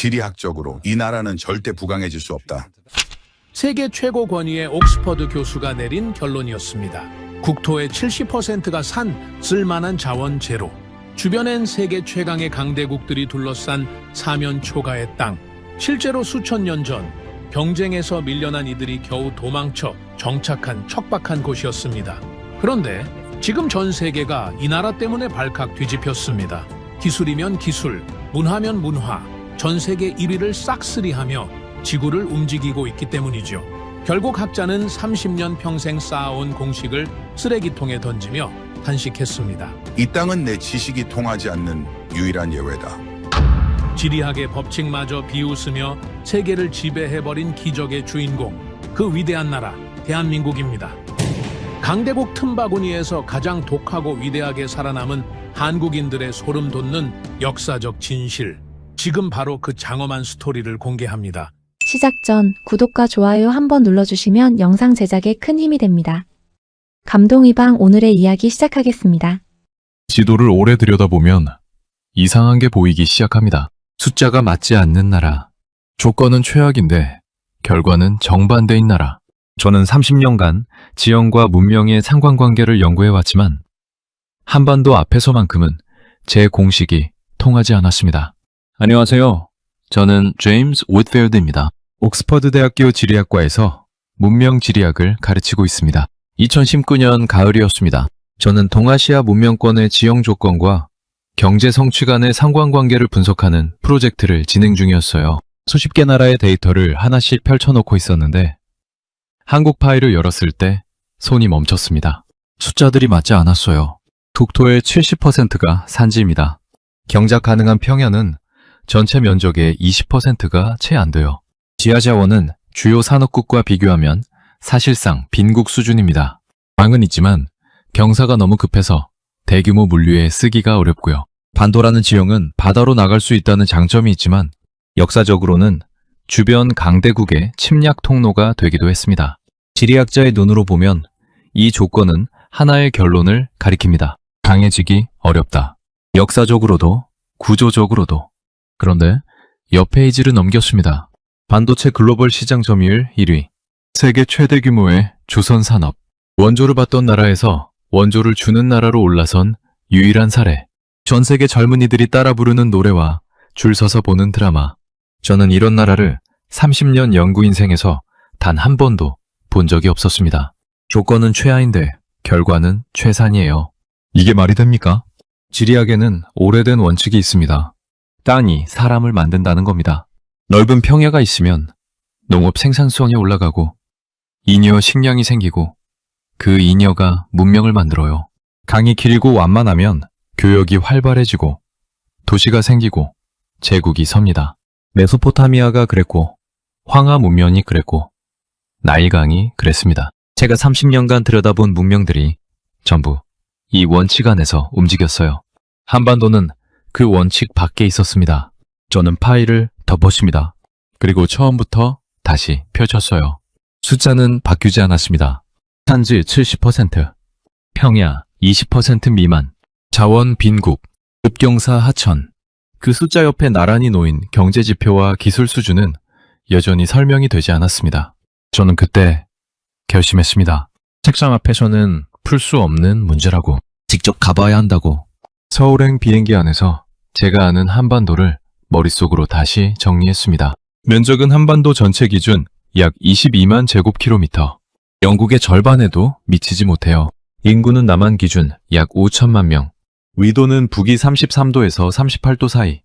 지리학적으로 이 나라는 절대 부강해질 수 없다. 세계 최고 권위의 옥스퍼드 교수가 내린 결론이었습니다. 국토의 70%가 산, 쓸만한 자원 제로. 주변엔 세계 최강의 강대국들이 둘러싼 사면 초가의 땅. 실제로 수천 년 전 경쟁에서 밀려난 이들이 겨우 도망쳐 정착한 척박한 곳이었습니다. 그런데 지금 전 세계가 이 나라 때문에 발칵 뒤집혔습니다. 기술이면 기술, 문화면 문화, 전 세계 1위를 싹쓸이하며 지구를 움직이고 있기 때문이죠. 결국 학자는 30년 평생 쌓아온 공식을 쓰레기통에 던지며 탄식했습니다. 이 땅은 내 지식이 통하지 않는 유일한 예외다. 지리학의 법칙마저 비웃으며 세계를 지배해버린 기적의 주인공, 그 위대한 나라 대한민국입니다. 강대국 틈바구니에서 가장 독하고 위대하게 살아남은 한국인들의 소름 돋는 역사적 진실. 지금 바로 그 장엄한 스토리를 공개합니다. 시작 전 구독과 좋아요 한번 눌러주시면 영상 제작에 큰 힘이 됩니다. 감동이방 오늘의 이야기 시작하겠습니다. 지도를 오래 들여다보면 이상한 게 보이기 시작합니다. 숫자가 맞지 않는 나라. 조건은 최악인데 결과는 정반대인 나라. 저는 30년간 지형과 문명의 상관관계를 연구해왔지만 한반도 앞에서만큼은 제 공식이 통하지 않았습니다. 안녕하세요. 저는 제임스 윗필드입니다. 옥스퍼드 대학교 지리학과에서 문명 지리학을 가르치고 있습니다. 2019년 가을이었습니다. 저는 동아시아 문명권의 지형 조건과 경제 성취 간의 상관관계를 분석하는 프로젝트를 진행 중이었어요. 수십 개 나라의 데이터를 하나씩 펼쳐놓고 있었는데 한국 파일을 열었을 때 손이 멈췄습니다. 숫자들이 맞지 않았어요. 국토의 70%가 산지입니다. 경작 가능한 평야는 전체 면적의 20%가 채 안 돼요. 지하 자원은 주요 산업국과 비교하면 사실상 빈국 수준입니다. 방은 있지만 경사가 너무 급해서 대규모 물류에 쓰기가 어렵고요. 반도라는 지형은 바다로 나갈 수 있다는 장점이 있지만 역사적으로는 주변 강대국의 침략 통로가 되기도 했습니다. 지리학자의 눈으로 보면 이 조건은 하나의 결론을 가리킵니다. 강해지기 어렵다. 역사적으로도 구조적으로도. 그런데 옆 페이지를 넘겼습니다. 반도체 글로벌 시장 점유율 1위. 세계 최대 규모의 조선 산업. 원조를 받던 나라에서 원조를 주는 나라로 올라선 유일한 사례. 전 세계 젊은이들이 따라 부르는 노래와 줄 서서 보는 드라마. 저는 이런 나라를 30년 연구 인생에서 단 한 번도 본 적이 없었습니다. 조건은 최하인데 결과는 최산이에요. 이게 말이 됩니까? 지리학에는 오래된 원칙이 있습니다. 땅이 사람을 만든다는 겁니다. 넓은 평야가 있으면 농업 생산성이 올라가고 잉여 식량이 생기고 그 잉여가 문명을 만들어요. 강이 길고 완만하면 교역이 활발해지고 도시가 생기고 제국이 섭니다. 메소포타미아가 그랬고 황하 문명이 그랬고 나일강이 그랬습니다. 제가 30년간 들여다본 문명들이 전부 이 원칙 안에서 움직였어요. 한반도는 그 원칙 밖에 있었습니다. 저는 파일을 덮었습니다. 그리고 처음부터 다시 펼쳤어요. 숫자는 바뀌지 않았습니다. 산지 70%, 평야 20% 미만, 자원 빈국, 급경사 하천. 그 숫자 옆에 나란히 놓인 경제지표와 기술 수준은 여전히 설명이 되지 않았습니다. 저는 그때 결심했습니다. 책상 앞에서는 풀 수 없는 문제라고. 직접 가봐야 한다고. 서울행 비행기 안에서 제가 아는 한반도를 머릿속으로 다시 정리했습니다. 면적은 한반도 전체 기준 약 22만 제곱킬로미터. 영국의 절반에도 미치지 못해요. 인구는 남한 기준 약 5천만 명. 위도는 북위 33도에서 38도 사이.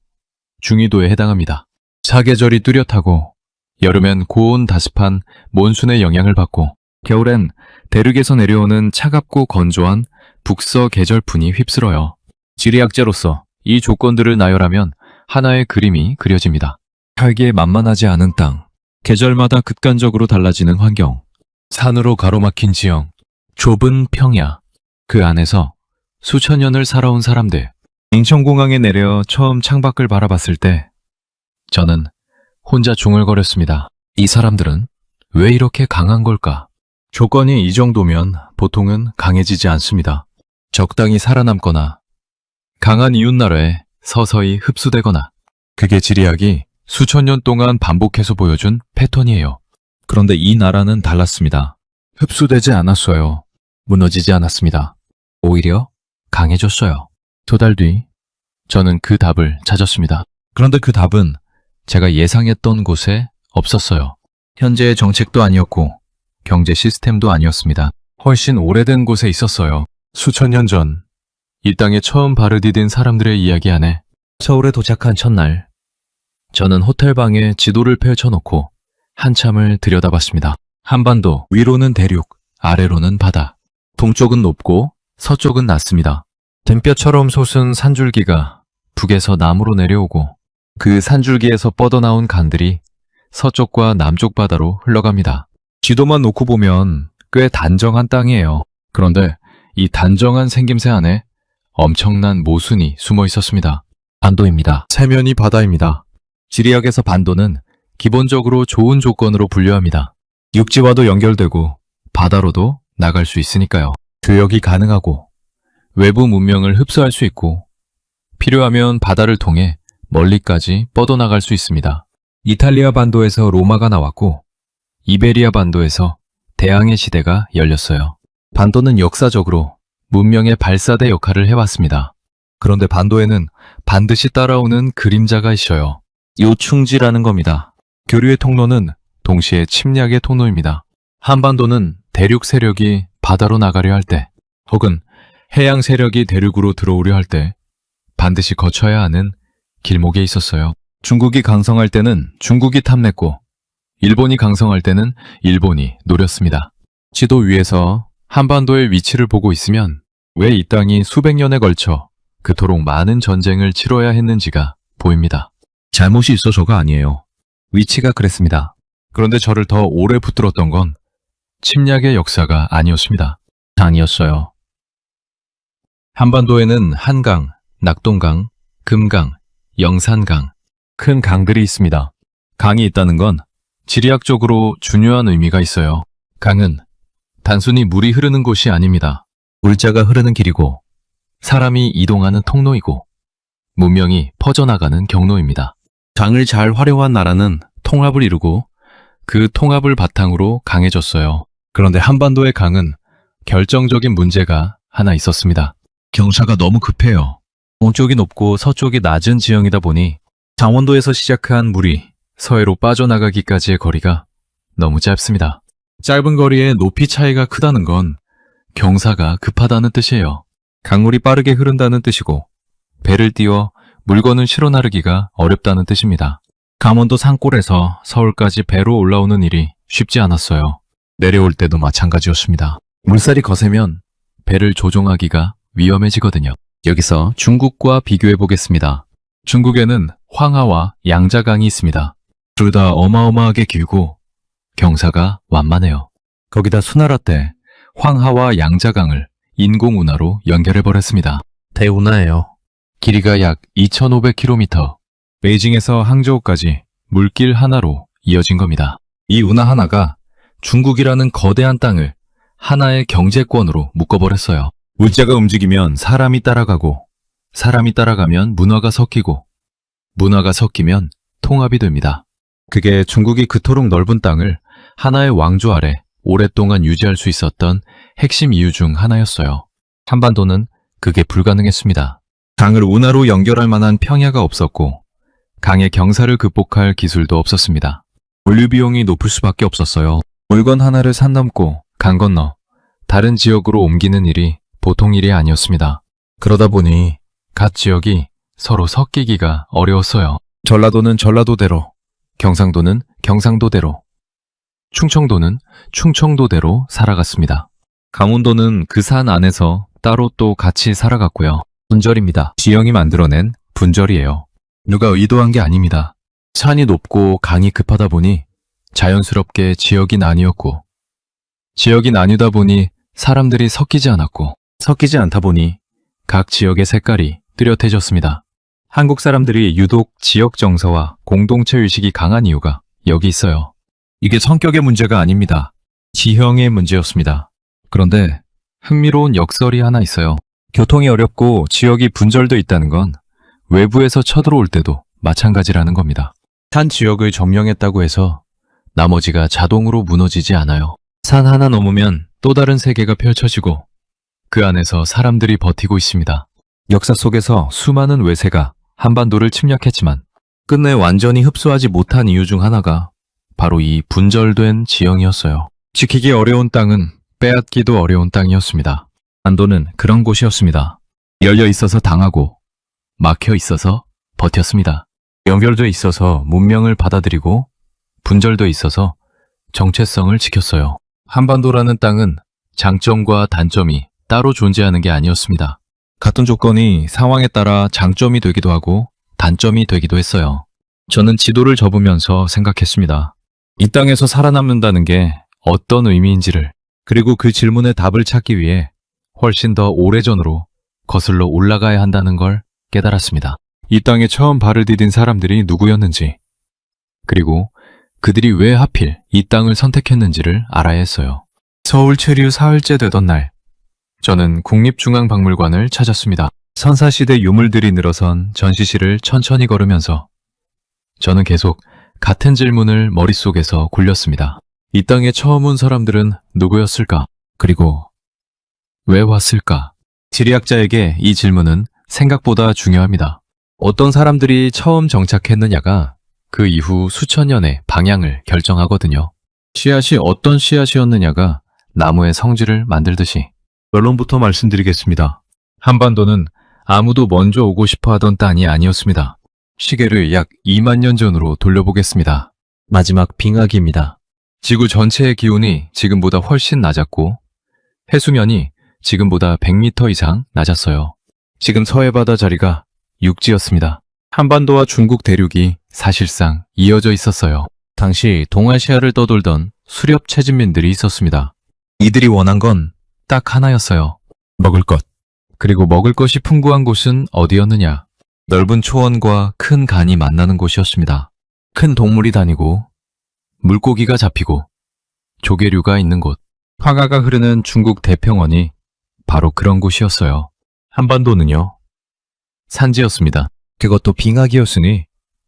중위도에 해당합니다. 사계절이 뚜렷하고 여름엔 고온 다습한 몬순의 영향을 받고 겨울엔 대륙에서 내려오는 차갑고 건조한 북서 계절풍이 휩쓸어요. 지리학자로서 이 조건들을 나열하면 하나의 그림이 그려집니다. 살기에 만만하지 않은 땅, 계절마다 극단적으로 달라지는 환경, 산으로 가로막힌 지형, 좁은 평야, 그 안에서 수천 년을 살아온 사람들. 인천공항에 내려 처음 창밖을 바라봤을 때 저는 혼자 중얼거렸습니다. 이 사람들은 왜 이렇게 강한 걸까? 조건이 이 정도면 보통은 강해지지 않습니다. 적당히 살아남거나 강한 이웃나라에 서서히 흡수되거나. 그게 지리학이 수천 년 동안 반복해서 보여준 패턴이에요. 그런데 이 나라는 달랐습니다. 흡수되지 않았어요. 무너지지 않았습니다. 오히려 강해졌어요. 2달 뒤, 저는 그 답을 찾았습니다. 그런데 그 답은 제가 예상했던 곳에 없었어요. 현재의 정책도 아니었고, 경제 시스템도 아니었습니다. 훨씬 오래된 곳에 있었어요. 수천 년 전, 이 땅에 처음 발을 디딘 사람들의 이야기 안에 서울에 도착한 첫날, 저는 호텔방에 지도를 펼쳐놓고 한참을 들여다봤습니다. 한반도, 위로는 대륙, 아래로는 바다. 동쪽은 높고 서쪽은 낮습니다. 댐뼈처럼 솟은 산줄기가 북에서 남으로 내려오고 그 산줄기에서 뻗어나온 강들이 서쪽과 남쪽 바다로 흘러갑니다. 지도만 놓고 보면 꽤 단정한 땅이에요. 그런데 이 단정한 생김새 안에 엄청난 모순이 숨어 있었습니다. 반도입니다. 세면이 바다입니다. 지리학에서 반도는 기본적으로 좋은 조건으로 분류합니다. 육지와도 연결되고 바다로도 나갈 수 있으니까요. 교역이 가능하고 외부 문명을 흡수할 수 있고 필요하면 바다를 통해 멀리까지 뻗어나갈 수 있습니다. 이탈리아 반도에서 로마가 나왔고 이베리아 반도에서 대항해 시대가 열렸어요. 반도는 역사적으로 문명의 발사대 역할을 해왔습니다. 그런데 반도에는 반드시 따라오는 그림자가 있어요. 요충지라는 겁니다. 교류의 통로는 동시에 침략의 통로입니다. 한반도는 대륙 세력이 바다로 나가려 할 때, 혹은 해양 세력이 대륙으로 들어오려 할 때 반드시 거쳐야 하는 길목에 있었어요. 중국이 강성할 때는 중국이 탐냈고, 일본이 강성할 때는 일본이 노렸습니다. 지도 위에서 한반도의 위치를 보고 있으면 왜 이 땅이 수백 년에 걸쳐 그토록 많은 전쟁을 치러야 했는지가 보입니다. 잘못이 있어서가 아니에요. 위치가 그랬습니다. 그런데 저를 더 오래 붙들었던 건 침략의 역사가 아니었습니다. 강이었어요. 한반도에는 한강, 낙동강, 금강, 영산강, 큰 강들이 있습니다. 강이 있다는 건 지리학적으로 중요한 의미가 있어요. 강은 단순히 물이 흐르는 곳이 아닙니다. 물자가 흐르는 길이고 사람이 이동하는 통로이고 문명이 퍼져나가는 경로입니다. 강을 잘 활용한 나라는 통합을 이루고 그 통합을 바탕으로 강해졌어요. 그런데 한반도의 강은 결정적인 문제가 하나 있었습니다. 경사가 너무 급해요. 동쪽이 높고 서쪽이 낮은 지형이다 보니 강원도에서 시작한 물이 서해로 빠져나가기까지의 거리가 너무 짧습니다. 짧은 거리에 높이 차이가 크다는 건 경사가 급하다는 뜻이에요. 강물이 빠르게 흐른다는 뜻이고 배를 띄워 물건을 실어 나르기가 어렵다는 뜻입니다. 강원도 산골에서 서울까지 배로 올라오는 일이 쉽지 않았어요. 내려올 때도 마찬가지였습니다. 물살이 거세면 배를 조종하기가 위험해지거든요. 여기서 중국과 비교해 보겠습니다. 중국에는 황하와 양자강이 있습니다. 둘 다 어마어마하게 길고 경사가 완만해요. 거기다 수나라 때 황하와 양자강을 인공운하로 연결해버렸습니다. 대운하예요. 길이가 약 2,500km, 베이징에서 항저우까지 물길 하나로 이어진 겁니다. 이 운하 하나가 중국이라는 거대한 땅을 하나의 경제권으로 묶어버렸어요. 물자가 움직이면 사람이 따라가고, 사람이 따라가면 문화가 섞이고, 문화가 섞이면 통합이 됩니다. 그게 중국이 그토록 넓은 땅을 하나의 왕조 아래 오랫동안 유지할 수 있었던 핵심 이유 중 하나였어요. 한반도는 그게 불가능했습니다. 강을 운하로 연결할 만한 평야가 없었고 강의 경사를 극복할 기술도 없었습니다. 물류 비용이 높을 수밖에 없었어요. 물건 하나를 산 넘고 강 건너 다른 지역으로 옮기는 일이 보통 일이 아니었습니다. 그러다 보니 각 지역이 서로 섞이기가 어려웠어요. 전라도는 전라도대로, 경상도는 경상도대로, 충청도는 충청도대로 살아갔습니다. 강원도는 그 산 안에서 따로 또 같이 살아갔고요. 분절입니다. 지형이 만들어낸 분절이에요. 누가 의도한 게 아닙니다. 산이 높고 강이 급하다 보니 자연스럽게 지역이 나뉘었고, 지역이 나뉘다 보니 사람들이 섞이지 않았고, 섞이지 않다 보니 각 지역의 색깔이 뚜렷해졌습니다. 한국 사람들이 유독 지역 정서와 공동체 의식이 강한 이유가 여기 있어요. 이게 성격의 문제가 아닙니다. 지형의 문제였습니다. 그런데 흥미로운 역설이 하나 있어요. 교통이 어렵고 지역이 분절돼 있다는 건 외부에서 쳐들어올 때도 마찬가지라는 겁니다. 한 지역을 점령했다고 해서 나머지가 자동으로 무너지지 않아요. 산 하나 넘으면 또 다른 세계가 펼쳐지고 그 안에서 사람들이 버티고 있습니다. 역사 속에서 수많은 외세가 한반도를 침략했지만 끝내 완전히 흡수하지 못한 이유 중 하나가 바로 이 분절된 지형이었어요. 지키기 어려운 땅은 빼앗기도 어려운 땅이었습니다. 한반도는 그런 곳이었습니다. 열려 있어서 당하고 막혀 있어서 버텼습니다. 연결돼 있어서 문명을 받아들이고 분절돼 있어서 정체성을 지켰어요. 한반도라는 땅은 장점과 단점이 따로 존재하는 게 아니었습니다. 같은 조건이 상황에 따라 장점이 되기도 하고 단점이 되기도 했어요. 저는 지도를 접으면서 생각했습니다. 이 땅에서 살아남는다는 게 어떤 의미인지를, 그리고 그 질문의 답을 찾기 위해 훨씬 더 오래전으로 거슬러 올라가야 한다는 걸 깨달았습니다. 이 땅에 처음 발을 디딘 사람들이 누구였는지, 그리고 그들이 왜 하필 이 땅을 선택했는지를 알아야 했어요. 서울 체류 사흘째 되던 날, 저는 국립중앙박물관을 찾았습니다. 선사시대 유물들이 늘어선 전시실을 천천히 걸으면서 저는 계속 같은 질문을 머릿속에서 굴렸습니다. 이 땅에 처음 온 사람들은 누구였을까? 그리고 왜 왔을까? 지리학자에게 이 질문은 생각보다 중요합니다. 어떤 사람들이 처음 정착했느냐가 그 이후 수천 년의 방향을 결정하거든요. 씨앗이 어떤 씨앗이었느냐가 나무의 성질을 만들듯이. 결론부터 말씀드리겠습니다. 한반도는 아무도 먼저 오고 싶어 하던 땅이 아니었습니다. 시계를 약 2만 년 전으로 돌려보겠습니다. 마지막 빙하기입니다. 지구 전체의 기온이 지금보다 훨씬 낮았고 해수면이 지금보다 100m 이상 낮았어요. 지금 서해바다 자리가 육지였습니다. 한반도와 중국 대륙이 사실상 이어져 있었어요. 당시 동아시아를 떠돌던 수렵 채집민들이 있었습니다. 이들이 원한 건 딱 하나였어요. 먹을 것. 그리고 먹을 것이 풍부한 곳은 어디였느냐? 넓은 초원과 큰 간이 만나는 곳이었습니다. 큰 동물이 다니고 물고기가 잡히고 조개류가 있는 곳. 화가가 흐르는 중국 대평원이 바로 그런 곳이었어요. 한반도는요, 산지였습니다. 그것도 빙하기였으니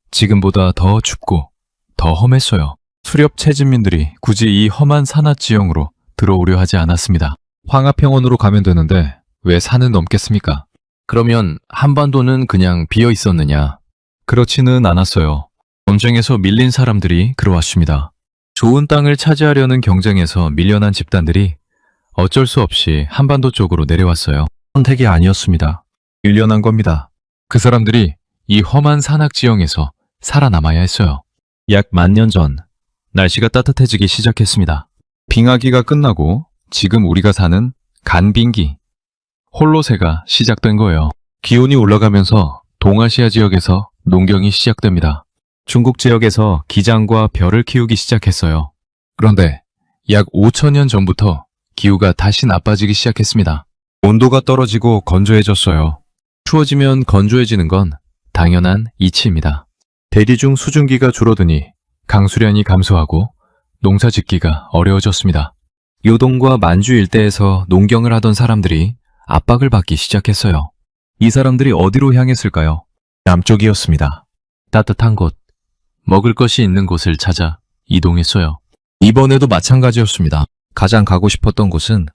지금보다 더 춥고 더 험했어요. 수렵 채집민들이 굳이 이 험한 산악 지형으로 들어오려 하지 않았습니다. 황하평원으로 가면 되는데 왜 산을 넘겠습니까? 그러면 한반도는 그냥 비어 있었느냐? 그렇지는 않았어요. 전쟁에서 밀린 사람들이 그러왔습니다. 좋은 땅을 차지하려는 경쟁에서 밀려난 집단들이 어쩔 수 없이 한반도 쪽으로 내려왔어요. 선택이 아니었습니다. 밀려난 겁니다. 그 사람들이 이 험한 산악 지형에서 살아남아야 했어요. 약 10,000년 전, 날씨가 따뜻해지기 시작했습니다. 빙하기가 끝나고 지금 우리가 사는 간빙기, 홀로세가 시작된 거예요. 기온이 올라가면서 동아시아 지역에서 농경이 시작됩니다. 중국 지역에서 기장과 벼를 키우기 시작했어요. 그런데 약 5,000년 전부터 기후가 다시 나빠지기 시작했습니다. 온도가 떨어지고 건조해졌어요. 추워지면 건조해지는 건 당연한 이치입니다. 대기 중 수증기가 줄어드니 강수량이 감소하고 농사 짓기가 어려워졌습니다. 요동과 만주 일대에서 농경을 하던 사람들이 압박을 받기 시작했어요. 이 사람들이 어디로 향했을까요? 남쪽이었습니다. 따뜻한 곳, 먹을 것이 있는 곳을 찾아 이동했어요. 이번에도 마찬가지였습니다. 가장 가고 싶었던 곳은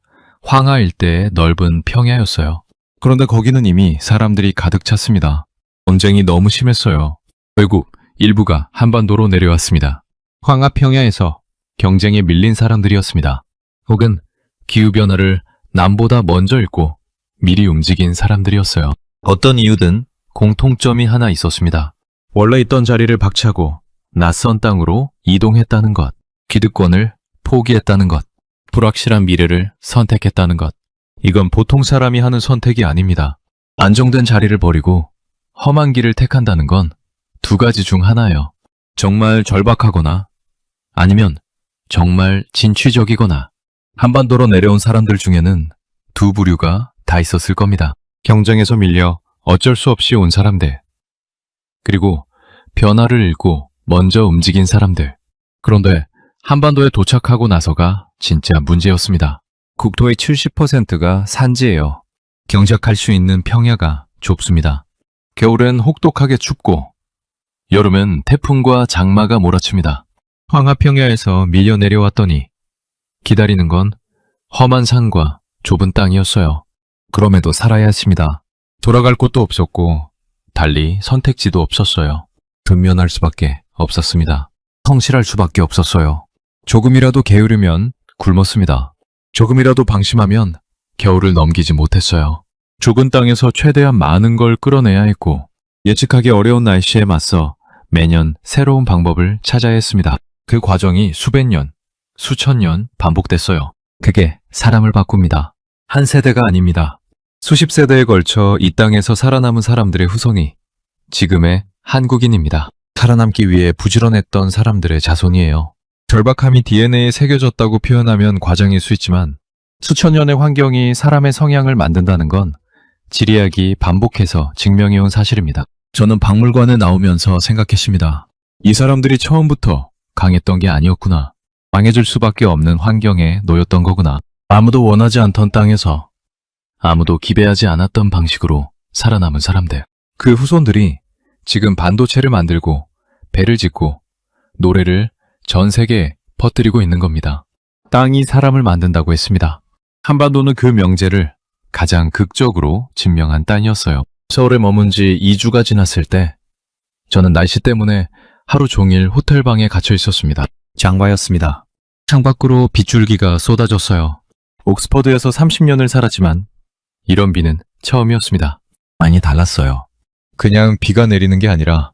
황하 일대의 넓은 평야였어요. 그런데 거기는 이미 사람들이 가득 찼습니다. 전쟁이 너무 심했어요. 결국 일부가 한반도로 내려왔습니다. 황하 평야에서 경쟁에 밀린 사람들이었습니다. 혹은 기후변화를 남보다 먼저 읽고 미리 움직인 사람들이었어요. 어떤 이유든 공통점이 하나 있었습니다. 원래 있던 자리를 박차고 낯선 땅으로 이동했다는 것, 기득권을 포기했다는 것, 불확실한 미래를 선택했다는 것. 이건 보통 사람이 하는 선택이 아닙니다. 안정된 자리를 버리고 험한 길을 택한다는 건 두 가지 중 하나예요. 정말 절박하거나 아니면 정말 진취적이거나. 한반도로 내려온 사람들 중에는 두 부류가 다 있었을 겁니다. 경쟁에서 밀려 어쩔 수 없이 온 사람들, 그리고 변화를 읽고 먼저 움직인 사람들. 그런데 한반도에 도착하고 나서가 진짜 문제였습니다. 국토의 70%가 산지예요. 경작할 수 있는 평야가 좁습니다. 겨울엔 혹독하게 춥고 여름엔 태풍과 장마가 몰아칩니다. 황하평야에서 밀려 내려왔더니 기다리는 건 험한 산과 좁은 땅이었어요. 그럼에도 살아야 했습니다. 돌아갈 곳도 없었고 달리 선택지도 없었어요. 근면할 수밖에 없었습니다. 성실할 수밖에 없었어요. 조금이라도 게으르면 굶었습니다. 조금이라도 방심하면 겨울을 넘기지 못했어요. 죽은 땅에서 최대한 많은 걸 끌어내야 했고 예측하기 어려운 날씨에 맞서 매년 새로운 방법을 찾아야 했습니다. 그 과정이 수백 년, 수천 년 반복됐어요. 그게 사람을 바꿉니다. 한 세대가 아닙니다. 수십 세대에 걸쳐 이 땅에서 살아남은 사람들의 후손이 지금의 한국인입니다. 살아남기 위해 부지런했던 사람들의 자손이에요. 절박함이 DNA에 새겨졌다고 표현하면 과장일 수 있지만 수천 년의 환경이 사람의 성향을 만든다는 건 지리학이 반복해서 증명해온 사실입니다. 저는 박물관에 나오면서 생각했습니다. 이 사람들이 처음부터 강했던 게 아니었구나. 강해질 수밖에 없는 환경에 놓였던 거구나. 아무도 원하지 않던 땅에서 아무도 기대하지 않았던 방식으로 살아남은 사람들. 그 후손들이 지금 반도체를 만들고 배를 짓고 노래를 전 세계에 퍼뜨리고 있는 겁니다. 땅이 사람을 만든다고 했습니다. 한반도는 그 명제를 가장 극적으로 증명한 땅이었어요. 서울에 머문 지 2주가 지났을 때 저는 날씨 때문에 하루 종일 호텔방에 갇혀 있었습니다. 장마였습니다. 창밖으로 빗줄기가 쏟아졌어요. 옥스퍼드에서 30년을 살았지만 이런 비는 처음이었습니다. 많이 달랐어요. 그냥 비가 내리는 게 아니라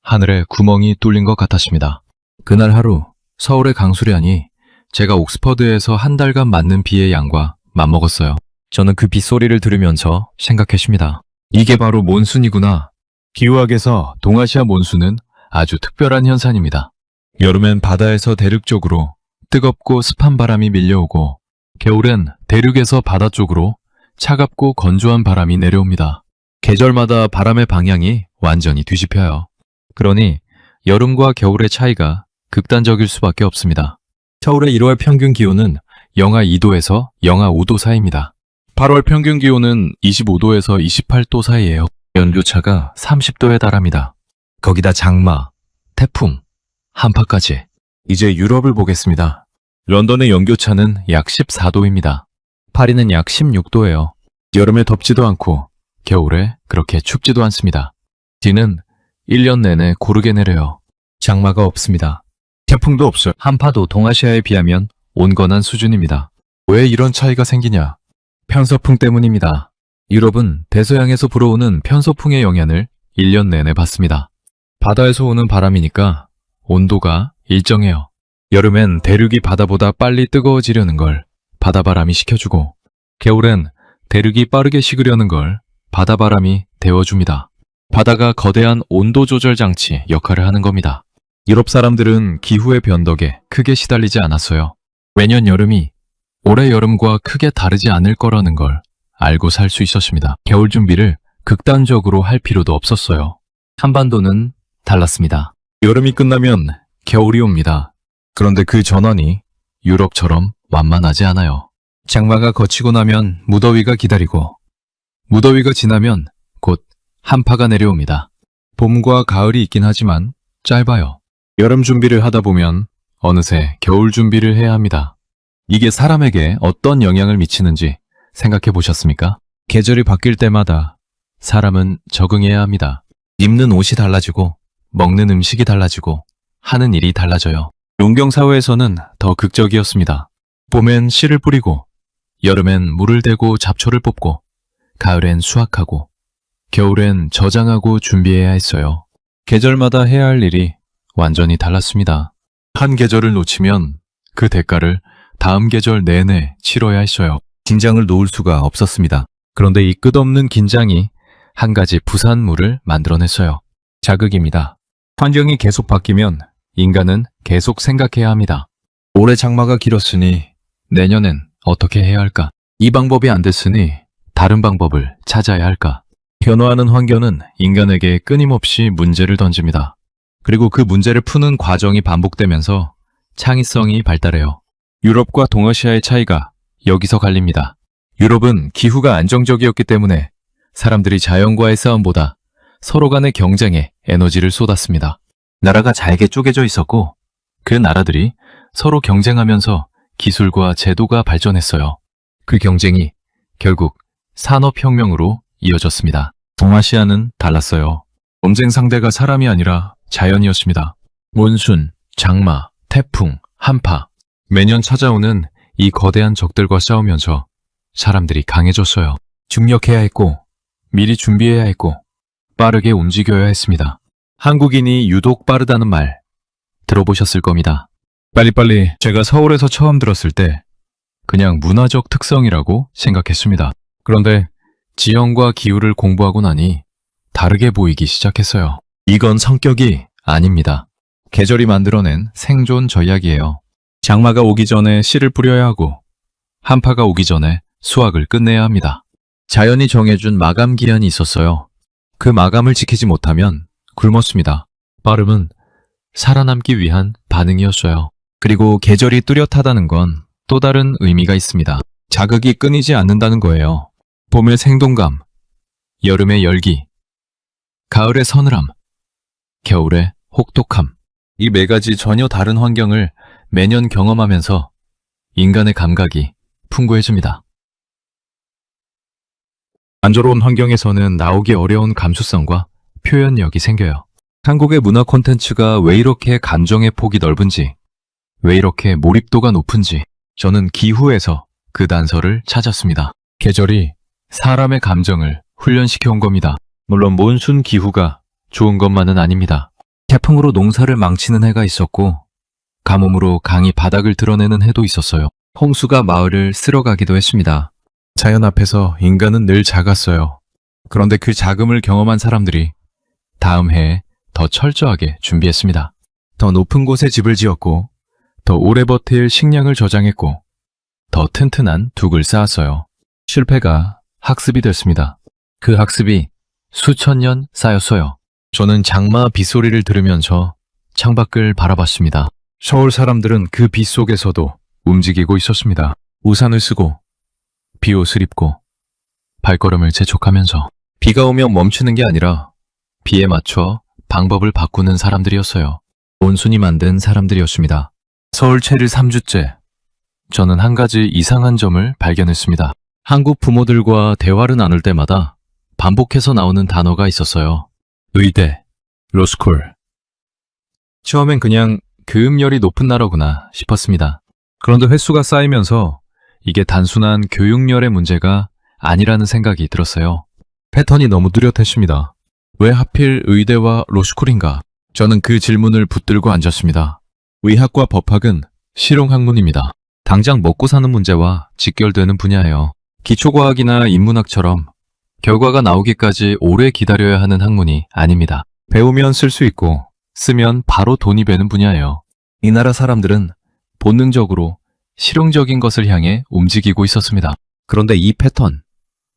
하늘에 구멍이 뚫린 것 같았습니다. 그날 하루 서울의 강수량이 제가 옥스퍼드에서 한 달간 맞는 비의 양과 맞먹었어요. 저는 그 빗소리를 들으면서 생각했습니다. 이게 바로 몬순이구나. 기후학에서 동아시아 몬순은 아주 특별한 현상입니다. 여름엔 바다에서 대륙 쪽으로 뜨겁고 습한 바람이 밀려오고 겨울엔 대륙에서 바다 쪽으로 차갑고 건조한 바람이 내려옵니다. 계절마다 바람의 방향이 완전히 뒤집혀요. 그러니 여름과 겨울의 차이가 극단적일 수밖에 없습니다. 서울의 1월 평균 기온은 영하 2도에서 영하 5도 사이입니다. 8월 평균 기온은 25도에서 28도 사이예요. 연교차가 30도에 달합니다. 거기다 장마, 태풍, 한파까지. 이제 유럽을 보겠습니다. 런던의 연교차는 약 14도입니다. 파리는 약 16도예요. 여름에 덥지도 않고 겨울에 그렇게 춥지도 않습니다. 비는 1년 내내 고르게 내려요. 장마가 없습니다. 태풍도 없어요. 한파도 동아시아에 비하면 온건한 수준입니다. 왜 이런 차이가 생기냐? 편서풍 때문입니다. 유럽은 대서양에서 불어오는 편서풍의 영향을 1년 내내 받습니다. 바다에서 오는 바람이니까 온도가 일정해요. 여름엔 대륙이 바다보다 빨리 뜨거워지려는 걸 바다바람이 식혀주고 겨울엔 대륙이 빠르게 식으려는 걸 바다바람이 데워줍니다. 바다가 거대한 온도 조절 장치 역할을 하는 겁니다. 유럽 사람들은 기후의 변덕에 크게 시달리지 않았어요. 매년 여름이 올해 여름과 크게 다르지 않을 거라는 걸 알고 살 수 있었습니다. 겨울 준비를 극단적으로 할 필요도 없었어요. 한반도는 달랐습니다. 여름이 끝나면 겨울이 옵니다. 그런데 그 전환이 유럽처럼 완만하지 않아요. 장마가 거치고 나면 무더위가 기다리고 무더위가 지나면 곧 한파가 내려옵니다. 봄과 가을이 있긴 하지만 짧아요. 여름 준비를 하다 보면 어느새 겨울 준비를 해야 합니다. 이게 사람에게 어떤 영향을 미치는지 생각해 보셨습니까? 계절이 바뀔 때마다 사람은 적응해야 합니다. 입는 옷이 달라지고 먹는 음식이 달라지고 하는 일이 달라져요. 농경사회에서는 더 극적이었습니다. 봄엔 씨를 뿌리고 여름엔 물을 대고 잡초를 뽑고 가을엔 수확하고 겨울엔 저장하고 준비해야 했어요. 계절마다 해야 할 일이 완전히 달랐습니다. 한 계절을 놓치면 그 대가를 다음 계절 내내 치러야 했어요. 긴장을 놓을 수가 없었습니다. 그런데 이 끝없는 긴장이 한 가지 부산물을 만들어냈어요. 자극입니다. 환경이 계속 바뀌면 인간은 계속 생각해야 합니다. 올해 장마가 길었으니 내년엔 어떻게 해야 할까? 이 방법이 안 됐으니 다른 방법을 찾아야 할까? 변화하는 환경은 인간에게 끊임없이 문제를 던집니다. 그리고 그 문제를 푸는 과정이 반복되면서 창의성이 발달해요. 유럽과 동아시아의 차이가 여기서 갈립니다. 유럽은 기후가 안정적이었기 때문에 사람들이 자연과의 싸움보다 서로 간의 경쟁에 에너지를 쏟았습니다. 나라가 잘게 쪼개져 있었고 그 나라들이 서로 경쟁하면서 기술과 제도가 발전했어요. 그 경쟁이 결국 산업혁명으로 이어졌습니다. 동아시아는 달랐어요. 경쟁 상대가 사람이 아니라 자연이었습니다. 몬순, 장마, 태풍, 한파. 매년 찾아오는 이 거대한 적들과 싸우면서 사람들이 강해졌어요. 중력해야 했고, 미리 준비해야 했고, 빠르게 움직여야 했습니다. 한국인이 유독 빠르다는 말 들어보셨을 겁니다. 빨리빨리 제가 서울에서 처음 들었을 때 그냥 문화적 특성이라고 생각했습니다. 그런데 지형과 기후를 공부하고 나니 다르게 보이기 시작했어요. 이건 성격이 아닙니다. 계절이 만들어낸 생존 전략이에요. 장마가 오기 전에 씨를 뿌려야 하고 한파가 오기 전에 수확을 끝내야 합니다. 자연이 정해준 마감 기한이 있었어요. 그 마감을 지키지 못하면 굶었습니다. 빠름은 살아남기 위한 반응이었어요. 그리고 계절이 뚜렷하다는 건 또 다른 의미가 있습니다. 자극이 끊이지 않는다는 거예요. 봄의 생동감, 여름의 열기, 가을의 서늘함, 겨울의 혹독함. 이 네 가지 전혀 다른 환경을 매년 경험하면서 인간의 감각이 풍부해집니다. 안조로운 환경에서는 나오기 어려운 감수성과 표현력이 생겨요. 한국의 문화 콘텐츠가 왜 이렇게 감정의 폭이 넓은지, 왜 이렇게 몰입도가 높은지 저는 기후에서 그 단서를 찾았습니다. 계절이 사람의 감정을 훈련시켜 온 겁니다. 물론 몬순 기후가 좋은 것만은 아닙니다. 태풍으로 농사를 망치는 해가 있었고 가뭄으로 강이 바닥을 드러내는 해도 있었어요. 홍수가 마을을 쓸어가기도 했습니다. 자연 앞에서 인간은 늘 작았어요. 그런데 그 작음을 경험한 사람들이 다음 해에 더 철저하게 준비했습니다. 더 높은 곳에 집을 지었고 더 오래 버틸 식량을 저장했고 더 튼튼한 둑을 쌓았어요. 실패가 학습이 됐습니다. 그 학습이 수천 년 쌓였어요. 저는 장마 빗소리를 들으면서 창밖을 바라봤습니다. 서울 사람들은 그 빗 속에서도 움직이고 있었습니다. 우산을 쓰고 비옷을 입고 발걸음을 재촉하면서 비가 오면 멈추는 게 아니라 비에 맞춰 방법을 바꾸는 사람들이었어요. 온순이 만든 사람들이었습니다. 서울 체를 3주째 저는 한 가지 이상한 점을 발견했습니다. 한국 부모들과 대화를 나눌 때마다 반복해서 나오는 단어가 있었어요. 의대, 로스쿨. 처음엔 그냥 교육열이 높은 나라구나 싶었습니다. 그런데 횟수가 쌓이면서 이게 단순한 교육열의 문제가 아니라는 생각이 들었어요. 패턴이 너무 뚜렷했습니다. 왜 하필 의대와 로스쿨인가? 저는 그 질문을 붙들고 앉았습니다. 의학과 법학은 실용학문입니다. 당장 먹고 사는 문제와 직결되는 분야예요. 기초과학이나 인문학처럼 결과가 나오기까지 오래 기다려야 하는 학문이 아닙니다. 배우면 쓸 수 있고 쓰면 바로 돈이 되는 분야예요. 이 나라 사람들은 본능적으로 실용적인 것을 향해 움직이고 있었습니다. 그런데 이 패턴,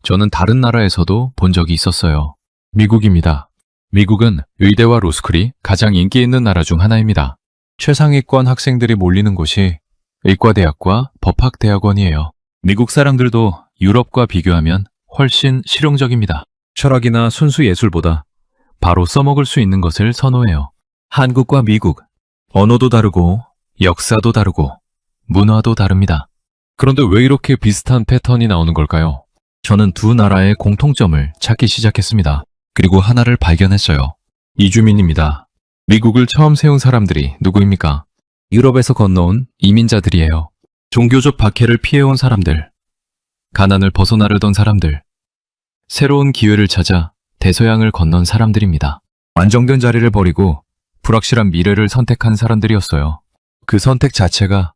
저는 다른 나라에서도 본 적이 있었어요. 미국입니다. 미국은 의대와 로스쿨이 가장 인기 있는 나라 중 하나입니다. 최상위권 학생들이 몰리는 곳이 의과대학과 법학대학원이에요. 미국 사람들도 유럽과 비교하면 훨씬 실용적입니다. 철학이나 순수 예술보다 바로 써먹을 수 있는 것을 선호해요. 한국과 미국, 언어도 다르고 역사도 다르고 문화도 다릅니다. 그런데 왜 이렇게 비슷한 패턴이 나오는 걸까요? 저는 두 나라의 공통점을 찾기 시작했습니다. 그리고 하나를 발견했어요. 이주민입니다. 미국을 처음 세운 사람들이 누구입니까? 유럽에서 건너온 이민자들이에요. 종교적 박해를 피해온 사람들, 가난을 벗어나려던 사람들, 새로운 기회를 찾아 대서양을 건넌 사람들입니다. 안정된 자리를 버리고 불확실한 미래를 선택한 사람들이었어요. 그 선택 자체가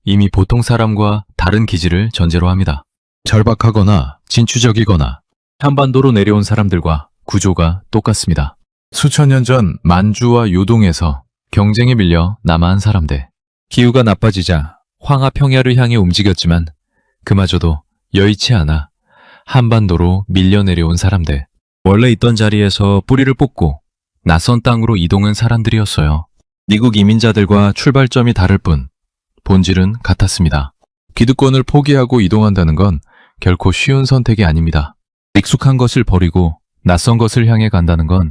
이미 보통 사람과 다른 기질을 전제로 합니다. 절박하거나 진취적이거나 한반도로 내려온 사람들과 구조가 똑같습니다. 수천 년 전 만주와 요동에서 경쟁에 밀려 남아한 사람들. 기후가 나빠지자 황하 평야를 향해 움직였지만 그마저도 여의치 않아 한반도로 밀려 내려온 사람들. 원래 있던 자리에서 뿌리를 뽑고 낯선 땅으로 이동한 사람들이었어요. 미국 이민자들과 출발점이 다를 뿐 본질은 같았습니다. 기득권을 포기하고 이동한다는 건 결코 쉬운 선택이 아닙니다. 익숙한 것을 버리고 낯선 것을 향해 간다는 건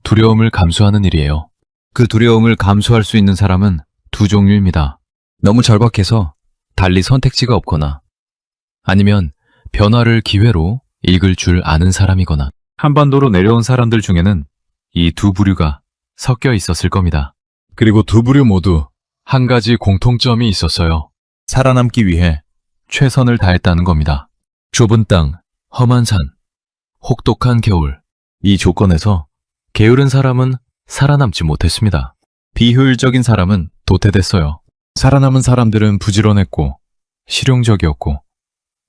두려움을 감수하는 일이에요. 그 두려움을 감수할 수 있는 사람은 두 종류입니다. 너무 절박해서 달리 선택지가 없거나 아니면 변화를 기회로 읽을 줄 아는 사람이거나 한반도로 내려온 사람들 중에는 이 두 부류가 섞여 있었을 겁니다. 그리고 두 부류 모두 한 가지 공통점이 있었어요. 살아남기 위해 최선을 다했다는 겁니다. 좁은 땅, 험한 산, 혹독한 겨울. 이 조건에서 게으른 사람은 살아남지 못했습니다. 비효율적인 사람은 도태됐어요. 살아남은 사람들은 부지런했고 실용적이었고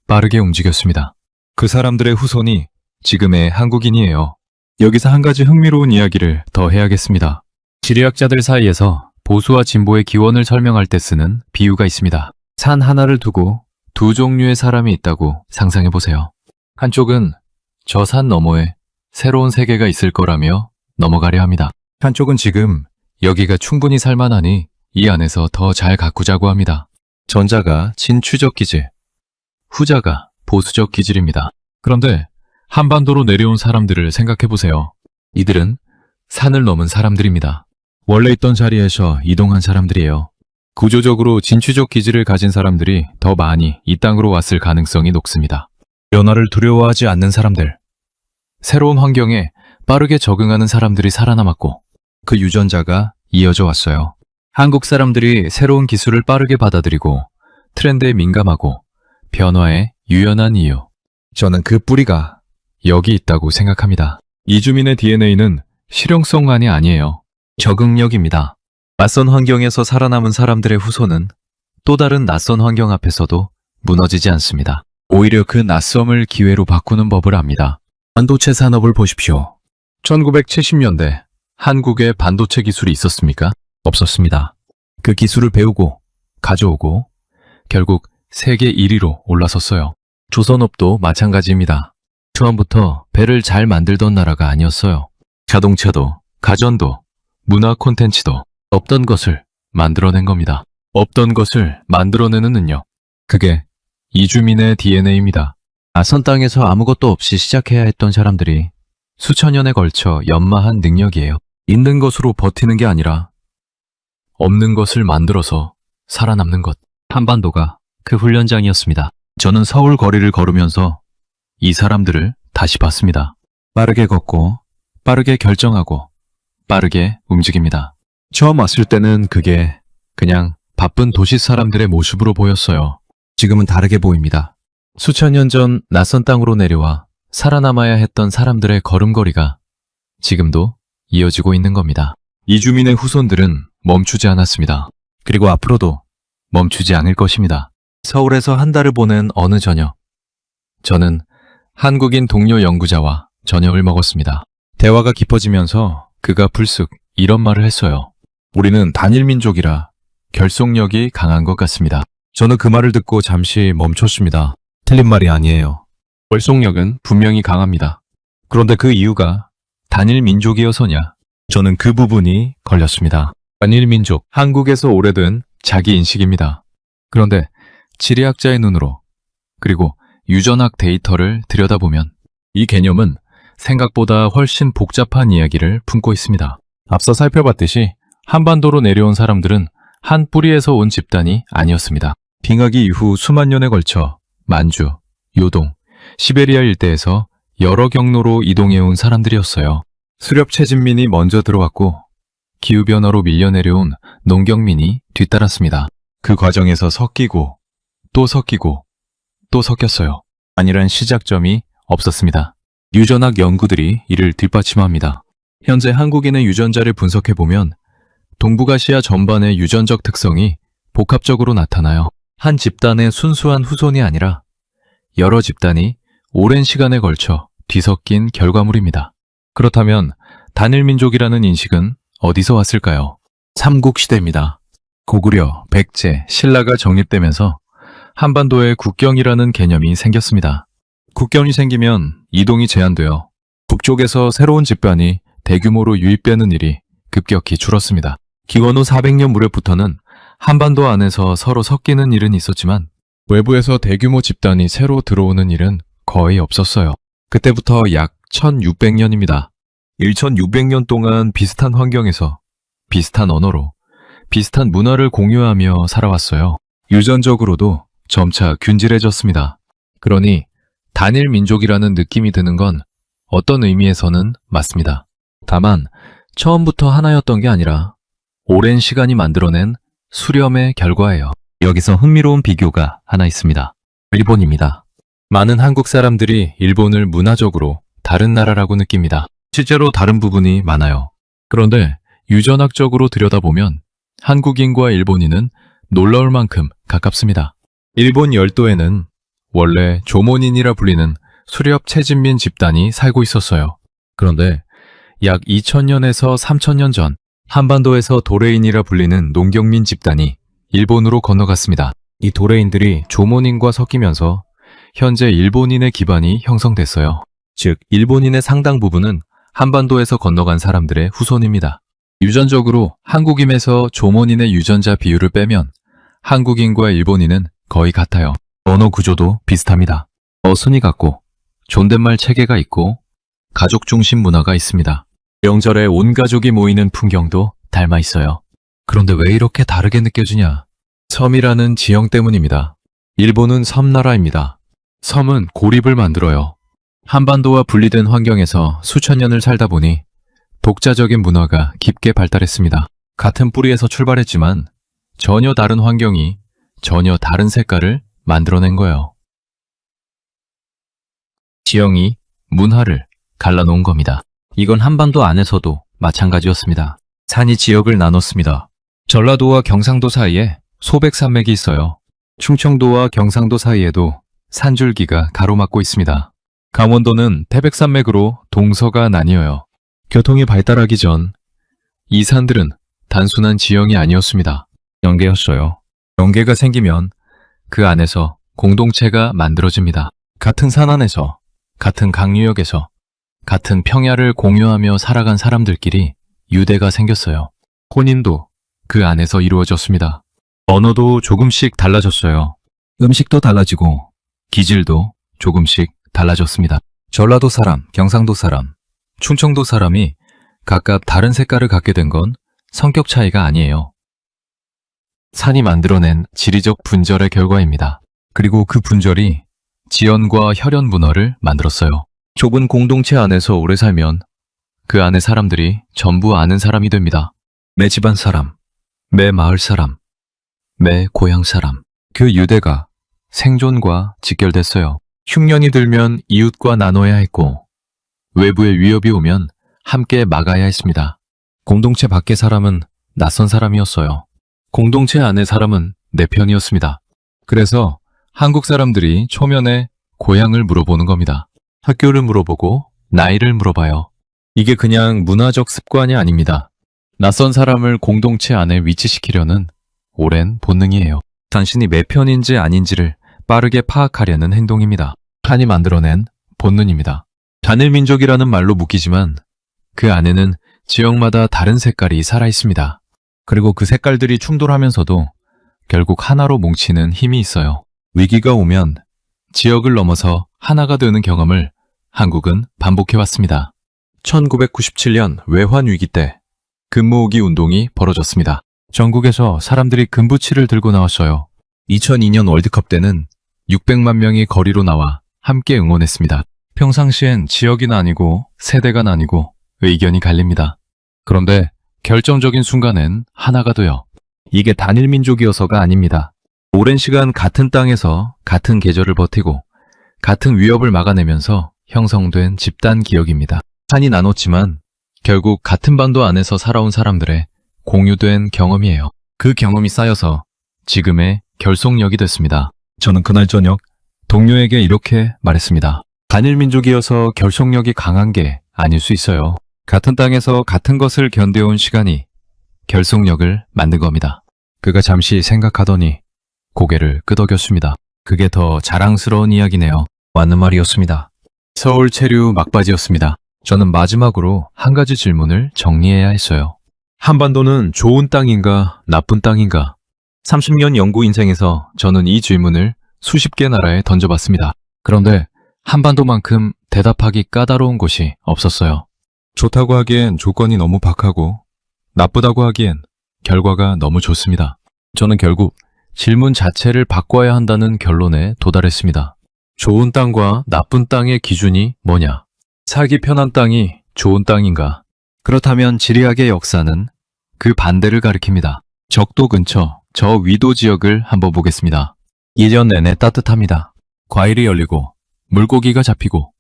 빠르게 움직였습니다. 그 사람들의 후손이 지금의 한국인이에요. 여기서 한 가지 흥미로운 이야기를 더 해야겠습니다. 지리학자들 사이에서 보수와 진보의 기원을 설명할 때 쓰는 비유가 있습니다. 산 하나를 두고 두 종류의 사람이 있다고 상상해 보세요. 한쪽은 저 산 너머에 새로운 세계가 있을 거라며 넘어가려 합니다. 한쪽은 지금 여기가 충분히 살만하니 이 안에서 더 잘 가꾸자고 합니다. 전자가 진취적 기질, 후자가 보수적 기질입니다. 그런데 한반도로 내려온 사람들을 생각해 보세요. 이들은 산을 넘은 사람들입니다. 원래 있던 자리에서 이동한 사람들이에요. 구조적으로 진취적 기질을 가진 사람들이 더 많이 이 땅으로 왔을 가능성이 높습니다. 변화를 두려워하지 않는 사람들, 새로운 환경에 빠르게 적응하는 사람들이 살아남았고 그 유전자가 이어져 왔어요. 한국 사람들이 새로운 기술을 빠르게 받아들이고 트렌드에 민감하고 변화에 유연한 이유. 저는 그 뿌리가 여기 있다고 생각합니다. 이주민의 DNA는 실용성만이 아니에요. 적응력입니다. 낯선 환경에서 살아남은 사람들의 후손은 또 다른 낯선 환경 앞에서도 무너지지 않습니다. 오히려 그 낯섦을 기회로 바꾸는 법을 압니다. 반도체 산업을 보십시오. 1970년대 한국에 반도체 기술이 있었습니까? 없었습니다. 그 기술을 배우고 가져오고 결국 세계 1위로 올라섰어요. 조선업도 마찬가지입니다. 처음부터 배를 잘 만들던 나라가 아니었어요. 자동차도, 가전도, 문화 콘텐츠도 없던 것을 만들어낸 겁니다. 없던 것을 만들어내는 능력. 그게 이주민의 DNA입니다. 낯선 땅에서 아무것도 없이 시작해야 했던 사람들이 수천 년에 걸쳐 연마한 능력이에요. 있는 것으로 버티는 게 아니라 없는 것을 만들어서 살아남는 것. 한반도가 그 훈련장이었습니다. 저는 서울 거리를 걸으면서 이 사람들을 다시 봤습니다. 빠르게 걷고 빠르게 결정하고 빠르게 움직입니다. 처음 왔을 때는 그게 그냥 바쁜 도시 사람들의 모습으로 보였어요. 지금은 다르게 보입니다. 수천 년 전 낯선 땅으로 내려와 살아남아야 했던 사람들의 걸음걸이가 지금도 이어지고 있는 겁니다. 이주민의 후손들은 멈추지 않았습니다. 그리고 앞으로도 멈추지 않을 것입니다. 서울에서 한 달을 보낸 어느 저녁, 저는 한국인 동료 연구자와 저녁을 먹었습니다. 대화가 깊어지면서 그가 불쑥 이런 말을 했어요. 우리는 단일민족이라 결속력이 강한 것 같습니다. 저는 그 말을 듣고 잠시 멈췄습니다. 틀린 말이 아니에요. 결속력은 분명히 강합니다. 그런데 그 이유가 단일민족이어서냐? 저는 그 부분이 걸렸습니다. 단일민족, 한국에서 오래된 자기 인식입니다. 그런데 지리학자의 눈으로 그리고 유전학 데이터를 들여다보면 이 개념은 생각보다 훨씬 복잡한 이야기를 품고 있습니다. 앞서 살펴봤듯이 한반도로 내려온 사람들은 한 뿌리에서 온 집단이 아니었습니다. 빙하기 이후 수만 년에 걸쳐 만주, 요동, 시베리아 일대에서 여러 경로로 이동해온 사람들이었어요. 수렵 채집민이 먼저 들어왔고 기후변화로 밀려내려온 농경민이 뒤따랐습니다. 그 과정에서 섞이고 또 섞이고 또 섞였어요. 아니란 시작점이 없었습니다. 유전학 연구들이 이를 뒷받침합니다. 현재 한국인의 유전자를 분석해보면 동북아시아 전반의 유전적 특성이 복합적으로 나타나요. 한 집단의 순수한 후손이 아니라 여러 집단이 오랜 시간에 걸쳐 뒤섞인 결과물입니다. 그렇다면 단일민족이라는 인식은 어디서 왔을까요? 삼국시대입니다. 고구려, 백제, 신라가 정립되면서 한반도에 국경이라는 개념이 생겼습니다. 국경이 생기면 이동이 제한되어 북쪽에서 새로운 집단이 대규모로 유입되는 일이 급격히 줄었습니다. 기원 후 400년 무렵부터는 한반도 안에서 서로 섞이는 일은 있었지만 외부에서 대규모 집단이 새로 들어오는 일은 거의 없었어요. 그때부터 약 1600년입니다. 1600년 동안 비슷한 환경에서 비슷한 언어로 비슷한 문화를 공유하며 살아왔어요. 유전적으로도 점차 균질해졌습니다. 그러니 단일 민족이라는 느낌이 드는 건 어떤 의미에서는 맞습니다. 다만 처음부터 하나였던 게 아니라 오랜 시간이 만들어낸 수렴의 결과예요. 여기서 흥미로운 비교가 하나 있습니다. 일본입니다. 많은 한국 사람들이 일본을 문화적으로 다른 나라라고 느낍니다. 실제로 다른 부분이 많아요. 그런데 유전학적으로 들여다보면 한국인과 일본인은 놀라울 만큼 가깝습니다. 일본 열도에는 원래 조몬인이라 불리는 수렵 최진민 집단이 살고 있었어요. 그런데 약 2000년에서 3000년 전 한반도에서 도레인이라 불리는 농경민 집단이 일본으로 건너갔습니다. 이 도레인들이 조몬인과 섞이면서 현재 일본인의 기반이 형성됐어요. 즉, 일본인의 상당 부분은 한반도에서 건너간 사람들의 후손입니다. 유전적으로 한국인에서 조몬인의 유전자 비율을 빼면 한국인과 일본인은 거의 같아요. 언어 구조도 비슷합니다. 어순이 같고 존댓말 체계가 있고 가족 중심 문화가 있습니다. 명절에 온 가족이 모이는 풍경도 닮아 있어요. 그런데 왜 이렇게 다르게 느껴지냐? 섬이라는 지형 때문입니다. 일본은 섬나라입니다. 섬은 고립을 만들어요. 한반도와 분리된 환경에서 수천 년을 살다 보니 독자적인 문화가 깊게 발달했습니다. 같은 뿌리에서 출발했지만 전혀 다른 환경이 전혀 다른 색깔을 만들어낸 거예요. 지형이 문화를 갈라놓은 겁니다. 이건 한반도 안에서도 마찬가지였습니다. 산이 지역을 나눴습니다. 전라도와 경상도 사이에 소백산맥이 있어요. 충청도와 경상도 사이에도 산줄기가 가로막고 있습니다. 강원도는 태백산맥으로 동서가 나뉘어요. 교통이 발달하기 전 이 산들은 단순한 지형이 아니었습니다. 연계였어요. 연계가 생기면 그 안에서 공동체가 만들어집니다. 같은 산 안에서, 같은 강유역에서, 같은 평야를 공유하며 살아간 사람들끼리 유대가 생겼어요. 혼인도 그 안에서 이루어졌습니다. 언어도 조금씩 달라졌어요. 음식도 달라지고 기질도 조금씩 달라졌습니다. 전라도 사람, 경상도 사람, 충청도 사람이 각각 다른 색깔을 갖게 된 건 성격 차이가 아니에요. 산이 만들어낸 지리적 분절의 결과입니다. 그리고 그 분절이 지연과 혈연 문화를 만들었어요. 좁은 공동체 안에서 오래 살면 그 안의 사람들이 전부 아는 사람이 됩니다. 매 집안 사람, 매 마을 사람, 매 고향 사람. 그 유대가 생존과 직결됐어요. 흉년이 들면 이웃과 나눠야 했고 외부의 위협이 오면 함께 막아야 했습니다. 공동체 밖의 사람은 낯선 사람이었어요. 공동체 안의 사람은 내 편이었습니다. 그래서 한국 사람들이 초면에 고향을 물어보는 겁니다. 학교를 물어보고 나이를 물어봐요. 이게 그냥 문화적 습관이 아닙니다. 낯선 사람을 공동체 안에 위치시키려는 오랜 본능이에요. 당신이 내 편인지 아닌지를 빠르게 파악하려는 행동입니다. 한이 만들어낸 본능입니다. 단일민족이라는 말로 묶이지만 그 안에는 지역마다 다른 색깔이 살아있습니다. 그리고 그 색깔들이 충돌하면서도 결국 하나로 뭉치는 힘이 있어요. 위기가 오면 지역을 넘어서 하나가 되는 경험을 한국은 반복해왔습니다. 1997년 외환위기 때 금모으기 운동이 벌어졌습니다. 전국에서 사람들이 금부치를 들고 나왔어요. 2002년 월드컵 때는 600만 명이 거리로 나와 함께 응원했습니다. 평상시엔 지역이 나뉘고 세대가 나뉘고 의견이 갈립니다. 그런데 결정적인 순간엔 하나가 돼요. 이게 단일민족이어서가 아닙니다. 오랜 시간 같은 땅에서 같은 계절을 버티고 같은 위협을 막아내면서 형성된 집단 기억입니다. 산이 나눴지만 결국 같은 반도 안에서 살아온 사람들의 공유된 경험이에요. 그 경험이 쌓여서 지금의 결속력이 됐습니다. 저는 그날 저녁 동료에게 이렇게 말했습니다. 단일민족이어서 결속력이 강한 게 아닐 수 있어요. 같은 땅에서 같은 것을 견뎌온 시간이 결속력을 만든 겁니다. 그가 잠시 생각하더니 고개를 끄덕였습니다. 그게 더 자랑스러운 이야기네요. 맞는 말이었습니다. 서울 체류 막바지였습니다. 저는 마지막으로 한 가지 질문을 정리해야 했어요. 한반도는 좋은 땅인가 나쁜 땅인가? 30년 연구 인생에서 저는 이 질문을 수십 개 나라에 던져봤습니다. 그런데 한반도만큼 대답하기 까다로운 곳이 없었어요. 좋다고 하기엔 조건이 너무 박하고 나쁘다고 하기엔 결과가 너무 좋습니다. 저는 결국 질문 자체를 바꿔야 한다는 결론에 도달했습니다. 좋은 땅과 나쁜 땅의 기준이 뭐냐? 살기 편한 땅이 좋은 땅인가? 그렇다면 지리학의 역사는 그 반대를 가리킵니다. 적도 근처 저 위도 지역을 한번 보겠습니다. 1년 내내 따뜻합니다. 과일이 열리고 물고기가 잡히고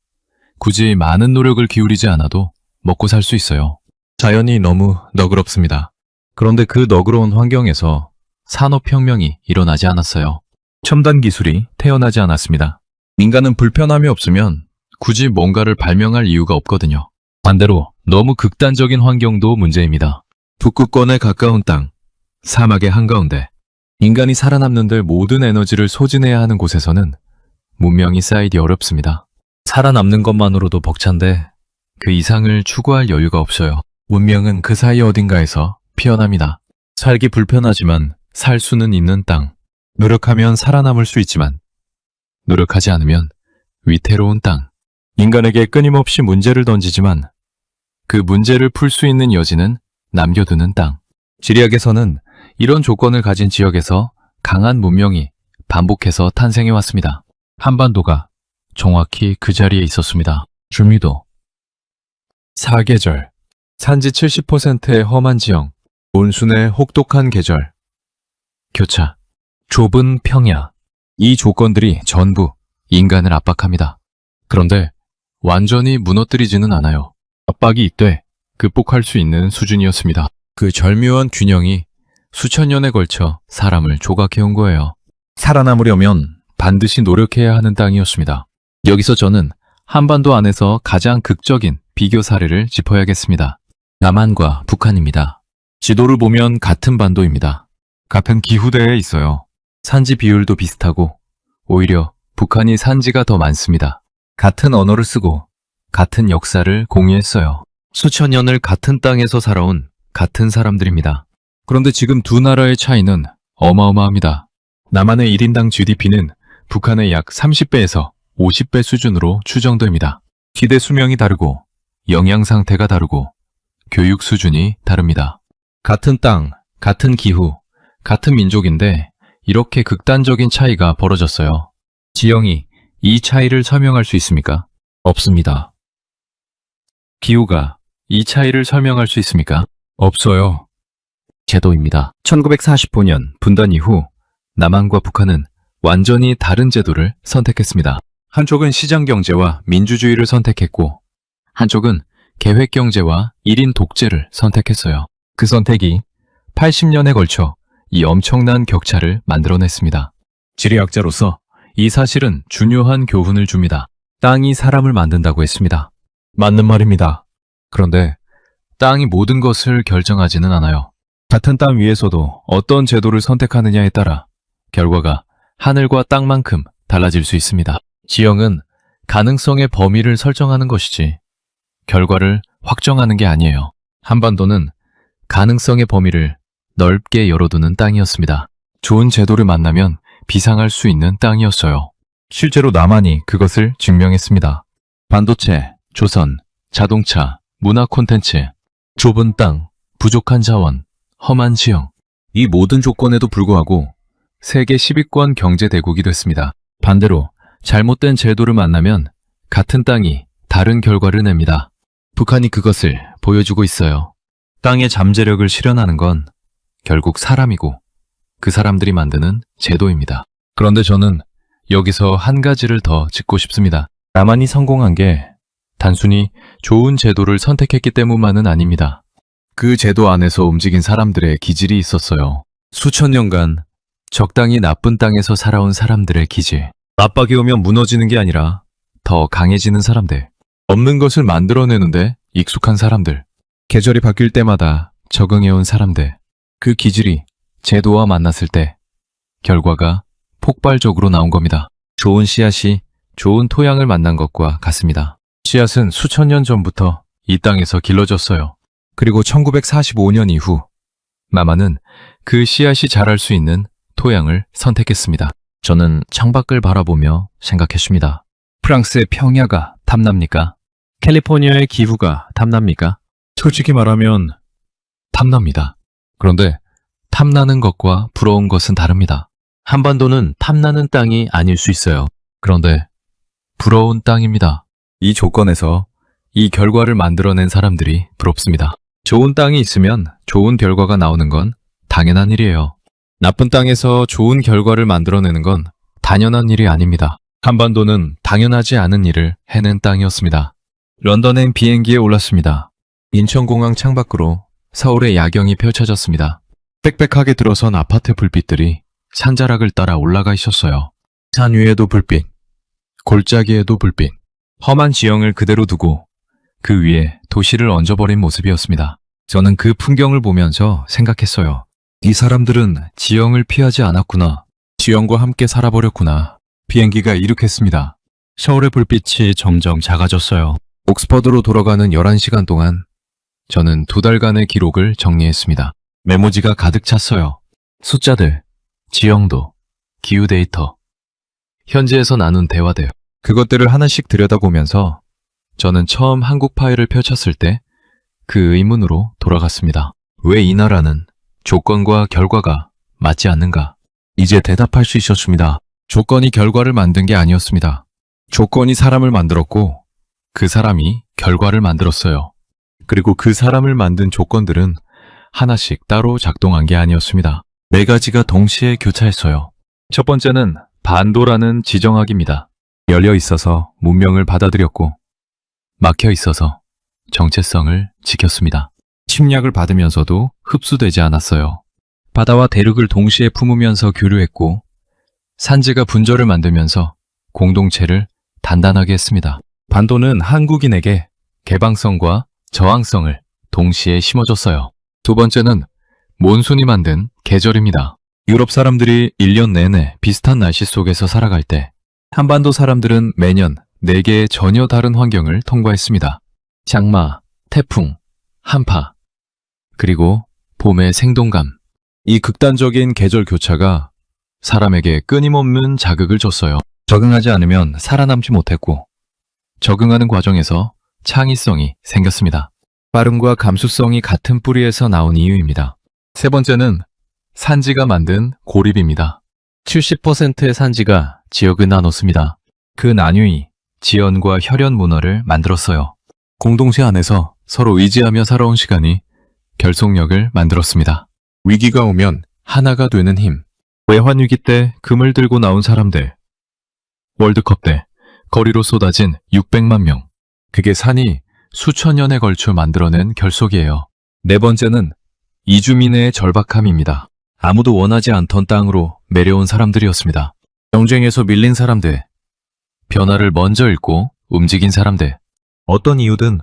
굳이 많은 노력을 기울이지 않아도 먹고 살 수 있어요. 자연이 너무 너그럽습니다. 그런데 그 너그러운 환경에서 산업혁명이 일어나지 않았어요. 첨단 기술이 태어나지 않았습니다. 인간은 불편함이 없으면 굳이 뭔가를 발명할 이유가 없거든요. 반대로 너무 극단적인 환경도 문제입니다. 북극권에 가까운 땅, 사막의 한가운데 인간이 살아남는 데 모든 에너지를 소진해야 하는 곳에서는 문명이 쌓이기 어렵습니다. 살아남는 것만으로도 벅찬데 그 이상을 추구할 여유가 없어요. 문명은 그 사이 어딘가에서 피어납니다. 살기 불편하지만 살 수는 있는 땅. 노력하면 살아남을 수 있지만 노력하지 않으면 위태로운 땅. 인간에게 끊임없이 문제를 던지지만 그 문제를 풀 수 있는 여지는 남겨두는 땅. 지리학에서는 이런 조건을 가진 지역에서 강한 문명이 반복해서 탄생해 왔습니다. 한반도가 정확히 그 자리에 있었습니다. 중위도, 사계절, 산지 70%의 험한 지형, 몬순의 혹독한 계절, 교차, 좁은 평야. 이 조건들이 전부 인간을 압박합니다. 그런데 완전히 무너뜨리지는 않아요. 압박이 있되 극복할 수 있는 수준이었습니다. 그 절묘한 균형이 수천 년에 걸쳐 사람을 조각해온 거예요. 살아남으려면 반드시 노력해야 하는 땅이었습니다. 여기서 저는 한반도 안에서 가장 극적인 비교 사례를 짚어야겠습니다. 남한과 북한입니다. 지도를 보면 같은 반도입니다. 같은 기후대에 있어요. 산지 비율도 비슷하고 오히려 북한이 산지가 더 많습니다. 같은 언어를 쓰고 같은 역사를 공유했어요. 수천 년을 같은 땅에서 살아온 같은 사람들입니다. 그런데 지금 두 나라의 차이는 어마어마합니다. 남한의 1인당 GDP는 북한의 약 30배에서 50배 수준으로 추정됩니다. 기대 수명이 다르고 영양 상태가 다르고 교육 수준이 다릅니다. 같은 땅, 같은 기후, 같은 민족인데 이렇게 극단적인 차이가 벌어졌어요. 지형이 이 차이를 설명할 수 있습니까? 없습니다. 기후가 이 차이를 설명할 수 있습니까? 없어요. 제도입니다. 1945년 분단 이후 남한과 북한은 완전히 다른 제도를 선택했습니다. 한쪽은 시장경제와 민주주의를 선택했고 한쪽은 계획경제와 1인 독재를 선택했어요. 그 선택이 80년에 걸쳐 이 엄청난 격차를 만들어냈습니다. 지리학자로서 이 사실은 중요한 교훈을 줍니다. 땅이 사람을 만든다고 했습니다. 맞는 말입니다. 그런데 땅이 모든 것을 결정하지는 않아요. 같은 땅 위에서도 어떤 제도를 선택하느냐에 따라 결과가 하늘과 땅만큼 달라질 수 있습니다. 지형은 가능성의 범위를 설정하는 것이지 결과를 확정하는 게 아니에요. 한반도는 가능성의 범위를 넓게 열어두는 땅이었습니다. 좋은 제도를 만나면 비상할 수 있는 땅이었어요. 실제로 남한이 그것을 증명했습니다. 반도체, 조선, 자동차, 문화 콘텐츠, 좁은 땅, 부족한 자원, 험한 지형. 이 모든 조건에도 불구하고 세계 10위권 경제대국이 됐습니다. 반대로 잘못된 제도를 만나면 같은 땅이 다른 결과를 냅니다. 북한이 그것을 보여주고 있어요. 땅의 잠재력을 실현하는 건 결국 사람이고 그 사람들이 만드는 제도입니다. 그런데 저는 여기서 한 가지를 더 짚고 싶습니다. 남한이 성공한 게 단순히 좋은 제도를 선택했기 때문만은 아닙니다. 그 제도 안에서 움직인 사람들의 기질이 있었어요. 수천 년간 적당히 나쁜 땅에서 살아온 사람들의 기질. 압박이 오면 무너지는 게 아니라 더 강해지는 사람들. 없는 것을 만들어내는데 익숙한 사람들. 계절이 바뀔 때마다 적응해온 사람들. 그 기질이 제도와 만났을 때 결과가 폭발적으로 나온 겁니다. 좋은 씨앗이 좋은 토양을 만난 것과 같습니다. 씨앗은 수천 년 전부터 이 땅에서 길러졌어요. 그리고 1945년 이후 마마는 그 씨앗이 자랄 수 있는 토양을 선택했습니다. 저는 창밖을 바라보며 생각했습니다. 프랑스의 평야가 탐납니까? 캘리포니아의 기후가 탐납니까? 솔직히 말하면 탐납니다. 그런데 탐나는 것과 부러운 것은 다릅니다. 한반도는 탐나는 땅이 아닐 수 있어요. 그런데 부러운 땅입니다. 이 조건에서 이 결과를 만들어낸 사람들이 부럽습니다. 좋은 땅이 있으면 좋은 결과가 나오는 건 당연한 일이에요. 나쁜 땅에서 좋은 결과를 만들어내는 건 당연한 일이 아닙니다. 한반도는 당연하지 않은 일을 해낸 땅이었습니다. 런던행 비행기에 올랐습니다. 인천공항 창밖으로 서울의 야경이 펼쳐졌습니다. 빽빽하게 들어선 아파트 불빛들이 산자락을 따라 올라가 있었어요. 산 위에도 불빛, 골짜기에도 불빛, 험한 지형을 그대로 두고 그 위에 도시를 얹어버린 모습이었습니다. 저는 그 풍경을 보면서 생각했어요. 이 사람들은 지형을 피하지 않았구나. 지형과 함께 살아버렸구나. 비행기가 이륙했습니다. 서울의 불빛이 점점 작아졌어요. 옥스퍼드로 돌아가는 11시간 동안 저는 2달간의 기록을 정리했습니다. 메모지가 가득 찼어요. 숫자들, 지형도, 기후 데이터, 현지에서 나눈 대화들. 그것들을 하나씩 들여다보면서 저는 처음 한국 파일을 펼쳤을 때 그 의문으로 돌아갔습니다. 왜 이 나라는 조건과 결과가 맞지 않는가? 이제 대답할 수 있었습니다. 조건이 결과를 만든 게 아니었습니다. 조건이 사람을 만들었고 그 사람이 결과를 만들었어요. 그리고 그 사람을 만든 조건들은 하나씩 따로 작동한 게 아니었습니다. 4가지가 동시에 교차했어요. 첫 번째는 반도라는 지정학입니다. 열려 있어서 문명을 받아들였고 막혀 있어서 정체성을 지켰습니다. 침략을 받으면서도 흡수되지 않았어요. 바다와 대륙을 동시에 품으면서 교류했고 산지가 분절을 만들면서 공동체를 단단하게 했습니다. 반도는 한국인에게 개방성과 저항성을 동시에 심어줬어요. 두 번째는 몬순이 만든 계절입니다. 유럽 사람들이 1년 내내 비슷한 날씨 속에서 살아갈 때 한반도 사람들은 매년 4개의 전혀 다른 환경을 통과했습니다. 장마, 태풍, 한파, 그리고 봄의 생동감. 이 극단적인 계절 교차가 사람에게 끊임없는 자극을 줬어요. 적응하지 않으면 살아남지 못했고 적응하는 과정에서 창의성이 생겼습니다. 빠름과 감수성이 같은 뿌리에서 나온 이유입니다. 세 번째는 산지가 만든 고립입니다. 70%의 산지가 지역을 나눴습니다. 그 나뉘이 지연과 혈연 문화를 만들었어요. 공동체 안에서 서로 의지하며 살아온 시간이 결속력을 만들었습니다. 위기가 오면 하나가 되는 힘. 외환위기 때 금을 들고 나온 사람들. 월드컵 때 거리로 쏟아진 600만 명. 그게 산이 수천 년에 걸쳐 만들어낸 결속이에요. 네 번째는 이주민의 절박함입니다. 아무도 원하지 않던 땅으로 내려온 사람들이었습니다. 경쟁에서 밀린 사람들, 변화를 먼저 읽고 움직인 사람들, 어떤 이유든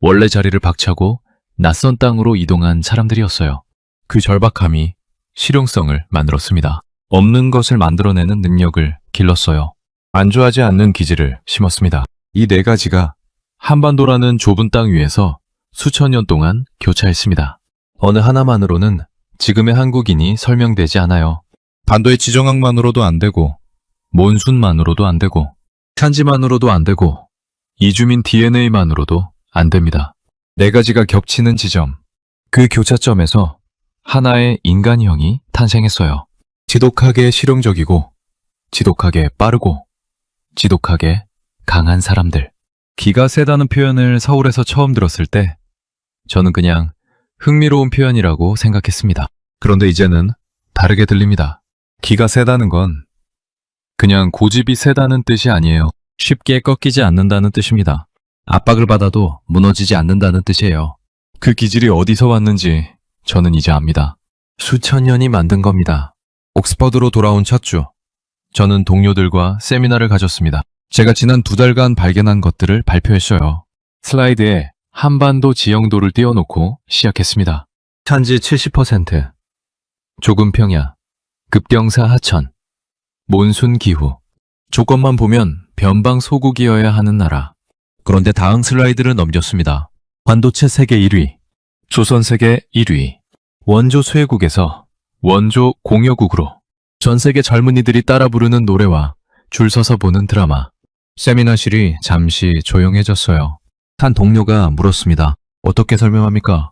원래 자리를 박차고 낯선 땅으로 이동한 사람들이었어요. 그 절박함이 실용성을 만들었습니다. 없는 것을 만들어내는 능력을 길렀어요. 안주하지 않는 기질을 심었습니다. 이 4가지가 한반도라는 좁은 땅 위에서 수천 년 동안 교차했습니다. 어느 하나만으로는 지금의 한국인이 설명되지 않아요. 반도의 지정학만으로도 안 되고, 몬순만으로도 안 되고, 산지만으로도 안 되고, 이주민 DNA만으로도 안 됩니다. 4가지가 겹치는 지점, 그 교차점에서 하나의 인간형이 탄생했어요. 지독하게 실용적이고, 지독하게 빠르고, 지독하게 강한 사람들. 기가 세다는 표현을 서울에서 처음 들었을 때 저는 그냥 흥미로운 표현이라고 생각했습니다. 그런데 이제는 다르게 들립니다. 기가 세다는 건 그냥 고집이 세다는 뜻이 아니에요. 쉽게 꺾이지 않는다는 뜻입니다. 압박을 받아도 무너지지 않는다는 뜻이에요. 그 기질이 어디서 왔는지 저는 이제 압니다. 수천 년이 만든 겁니다. 옥스퍼드로 돌아온 첫 주, 저는 동료들과 세미나를 가졌습니다. 제가 지난 2달간 발견한 것들을 발표했어요. 슬라이드에 한반도 지형도를 띄워놓고 시작했습니다. 산지 70%, 조금 평야, 급경사 하천, 몬순 기후. 조건만 보면 변방 소국이어야 하는 나라. 그런데 다음 슬라이드를 넘겼습니다. 반도체 세계 1위, 조선 세계 1위, 원조 수혜국에서 원조 공여국으로 전 세계 젊은이들이 따라 부르는 노래와 줄 서서 보는 드라마. 세미나실이 잠시 조용해졌어요. 한 동료가 물었습니다. 어떻게 설명합니까?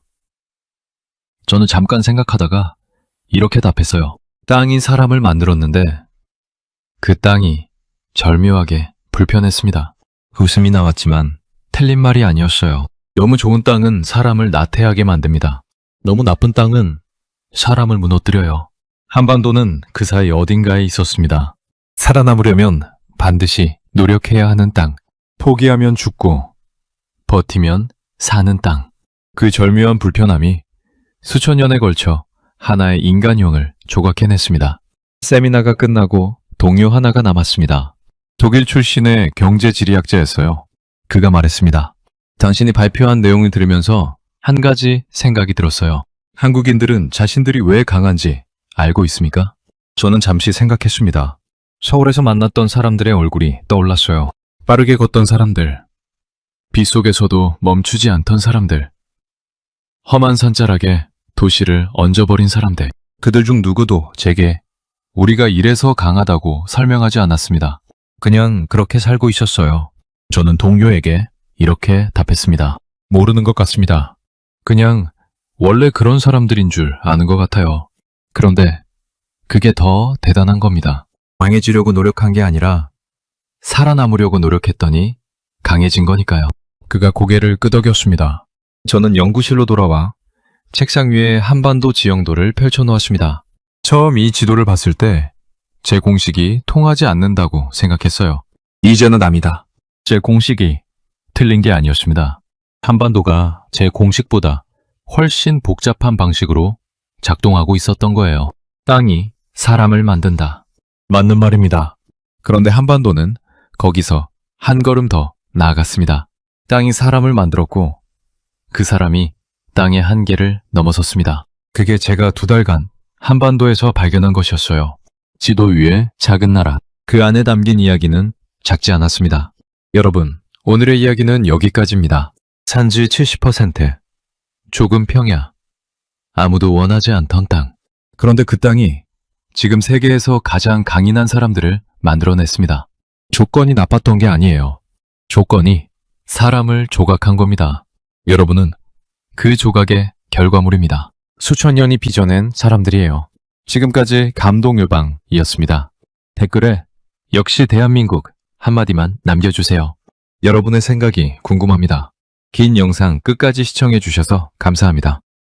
저는 잠깐 생각하다가 이렇게 답했어요. 땅이 사람을 만들었는데 그 땅이 절묘하게 불편했습니다. 웃음이 나왔지만 틀린 말이 아니었어요. 너무 좋은 땅은 사람을 나태하게 만듭니다. 너무 나쁜 땅은 사람을 무너뜨려요. 한반도는 그 사이 어딘가에 있었습니다. 살아남으려면 반드시 노력해야 하는 땅, 포기하면 죽고 버티면 사는 땅. 그 절묘한 불편함이 수천 년에 걸쳐 하나의 인간형을 조각해냈습니다. 세미나가 끝나고 동료 하나가 남았습니다. 독일 출신의 경제지리학자였어요. 그가 말했습니다. 당신이 발표한 내용을 들으면서 한 가지 생각이 들었어요. 한국인들은 자신들이 왜 강한지 알고 있습니까? 저는 잠시 생각했습니다. 서울에서 만났던 사람들의 얼굴이 떠올랐어요. 빠르게 걷던 사람들, 빗속에서도 멈추지 않던 사람들, 험한 산자락에 도시를 얹어버린 사람들. 그들 중 누구도 제게 우리가 이래서 강하다고 설명하지 않았습니다. 그냥 그렇게 살고 있었어요. 저는 동료에게 이렇게 답했습니다. 모르는 것 같습니다. 그냥 원래 그런 사람들인 줄 아는 것 같아요. 그런데 그게 더 대단한 겁니다. 강해지려고 노력한 게 아니라 살아남으려고 노력했더니 강해진 거니까요. 그가 고개를 끄덕였습니다. 저는 연구실로 돌아와 책상 위에 한반도 지형도를 펼쳐놓았습니다. 처음 이 지도를 봤을 때 제 공식이 통하지 않는다고 생각했어요. 이제는 압니다. 제 공식이 틀린 게 아니었습니다. 한반도가 제 공식보다 훨씬 복잡한 방식으로 작동하고 있었던 거예요. 땅이 사람을 만든다. 맞는 말입니다. 그런데 한반도는 거기서 한 걸음 더 나아갔습니다. 땅이 사람을 만들었고 그 사람이 땅의 한계를 넘어섰습니다. 그게 제가 2달간 한반도에서 발견한 것이었어요. 지도 위에 작은 나라, 그 안에 담긴 이야기는 작지 않았습니다. 여러분, 오늘의 이야기는 여기까지입니다. 산지 70%, 조금 평야, 아무도 원하지 않던 땅. 그런데 그 땅이 지금 세계에서 가장 강인한 사람들을 만들어냈습니다. 조건이 나빴던 게 아니에요. 조건이 사람을 조각한 겁니다. 여러분은 그 조각의 결과물입니다. 수천 년이 빚어낸 사람들이에요. 지금까지 감동요방이었습니다. 댓글에 역시 대한민국 한마디만 남겨주세요. 여러분의 생각이 궁금합니다. 긴 영상 끝까지 시청해주셔서 감사합니다.